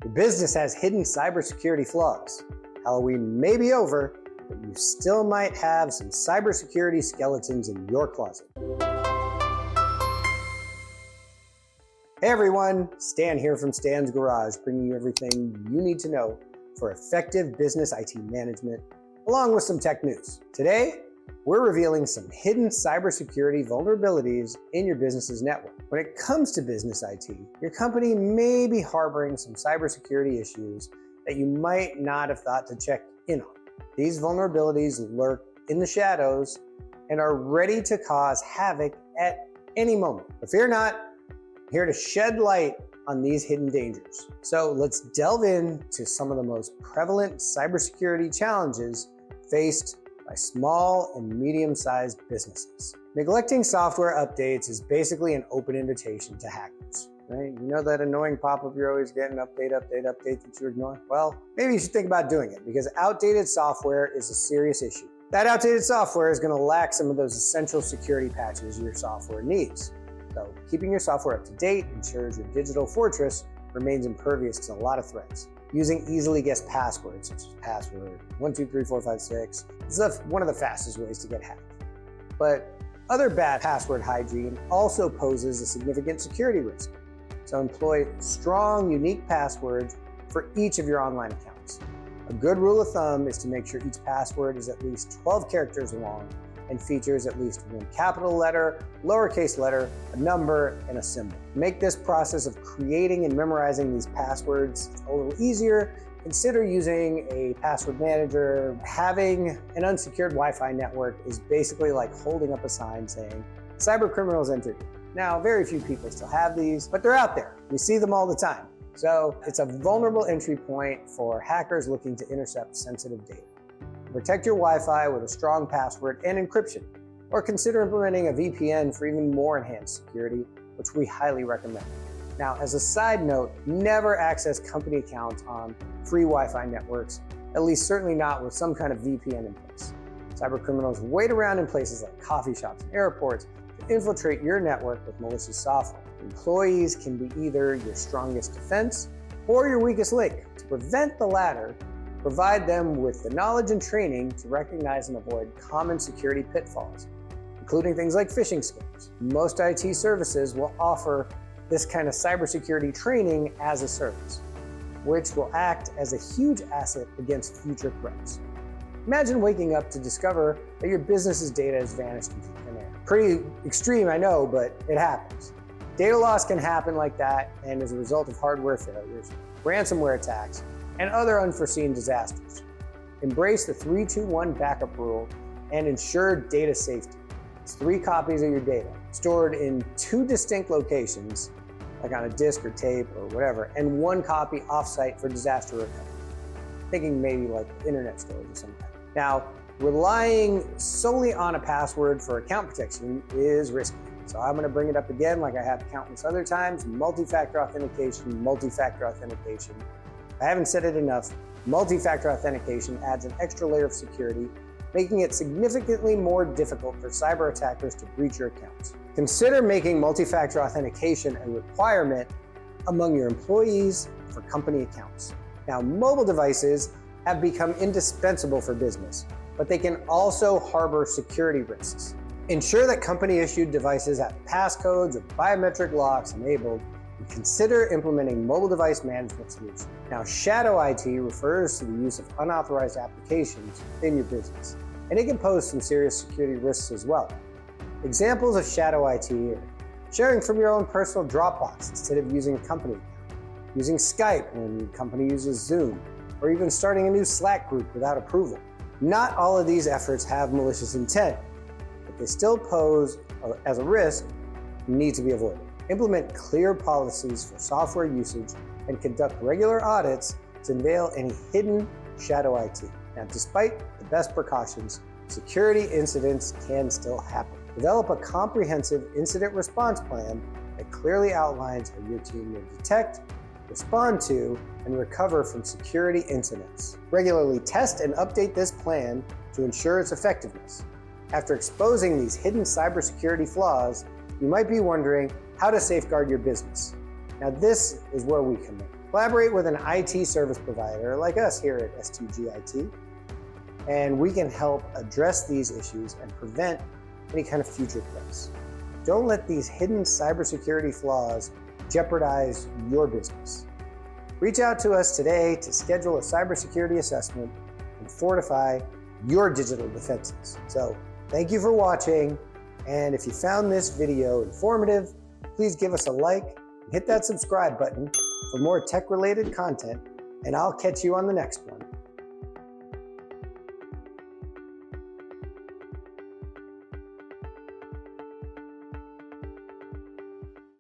Your business has hidden cybersecurity flaws. Halloween may be over, but you still might have some cybersecurity skeletons in your closet. Hey everyone, Stan here from Stan's Garage, bringing you everything you need to know for effective business IT management, along with some tech news. Today, we're revealing some hidden cybersecurity vulnerabilities in your business's network. When it comes to business IT, your company may be harboring some cybersecurity issues that you might not have thought to check in on. These vulnerabilities lurk in the shadows and are ready to cause havoc at any moment. But fear not, I'm here to shed light on these hidden dangers. So let's delve into some of the most prevalent cybersecurity challenges faced by small and medium-sized businesses. Neglecting software updates is basically an open invitation to hackers, right? You know that annoying pop-up you're always getting, update that you ignore? Well, maybe you should think about doing it, because outdated software is a serious issue. That outdated software is going to lack some of those essential security patches your software needs. So keeping your software up to date ensures your digital fortress remains impervious to a lot of threats. Using easily guessed passwords, such as password 123456, is one of the fastest ways to get hacked. But other bad password hygiene also poses a significant security risk. So employ strong, unique passwords for each of your online accounts. A good rule of thumb is to make sure each password is at least 12 characters long and features at least one capital letter, lowercase letter, a number, and a symbol. To make this process of creating and memorizing these passwords a little easier, consider using a password manager. Having an unsecured Wi-Fi network is basically like holding up a sign saying, "Cyber criminals entered." Now, very few people still have these, but they're out there. We see them all the time. So it's a vulnerable entry point for hackers looking to intercept sensitive data. Protect your Wi-Fi with a strong password and encryption, or consider implementing a VPN for even more enhanced security, which we highly recommend. Now, as a side note, never access company accounts on free Wi-Fi networks, at least certainly not with some kind of VPN in place. Cybercriminals wait around in places like coffee shops and airports to infiltrate your network with malicious software. Employees can be either your strongest defense or your weakest link. To prevent the latter, provide them with the knowledge and training to recognize and avoid common security pitfalls, including things like phishing scams. Most IT services will offer this kind of cybersecurity training as a service, which will act as a huge asset against future threats. Imagine waking up to discover that your business's data has vanished into thin air. Pretty extreme, I know, but it happens. Data loss can happen like that, and as a result of hardware failures, ransomware attacks, and other unforeseen disasters. Embrace the 3-2-1 backup rule and ensure data safety. It's 3 copies of your data stored in 2 distinct locations, like on a disk or tape or whatever, and 1 copy offsite for disaster recovery. Thinking maybe like internet storage or something. Now, relying solely on a password for account protection is risky. So I'm going to bring it up again like I have countless other times. Multi-factor authentication, multi-factor authentication. I haven't said it enough. Multi-factor authentication adds an extra layer of security, making it significantly more difficult for cyber attackers to breach your accounts. Consider making multi-factor authentication a requirement among your employees for company accounts. Now, mobile devices have become indispensable for business, but they can also harbor security risks. Ensure that company-issued devices have passcodes or biometric locks enabled, and consider implementing mobile device management solutions. Now, shadow IT refers to the use of unauthorized applications in your business, and it can pose some serious security risks as well. Examples of shadow IT are sharing from your own personal Dropbox instead of using a company account, using Skype when your company uses Zoom, or even starting a new Slack group without approval. Not all of these efforts have malicious intent, but they still pose as a risk and need to be avoided. Implement clear policies for software usage and conduct regular audits to unveil any hidden shadow IT. Now, despite the best precautions, security incidents can still happen. Develop a comprehensive incident response plan that clearly outlines how your team will detect, respond to, and recover from security incidents. Regularly test and update this plan to ensure its effectiveness. After exposing these hidden cybersecurity flaws, you might be wondering how to safeguard your business. Now, this is where we come in. Collaborate with an IT service provider like us here at S2G IT, and we can help address these issues and prevent any kind of future threats. Don't let these hidden cybersecurity flaws jeopardize your business. Reach out to us today to schedule a cybersecurity assessment and fortify your digital defenses. So, thank you for watching, and if you found this video informative, please give us a like and hit that subscribe button for more tech-related content, and I'll catch you on the next one.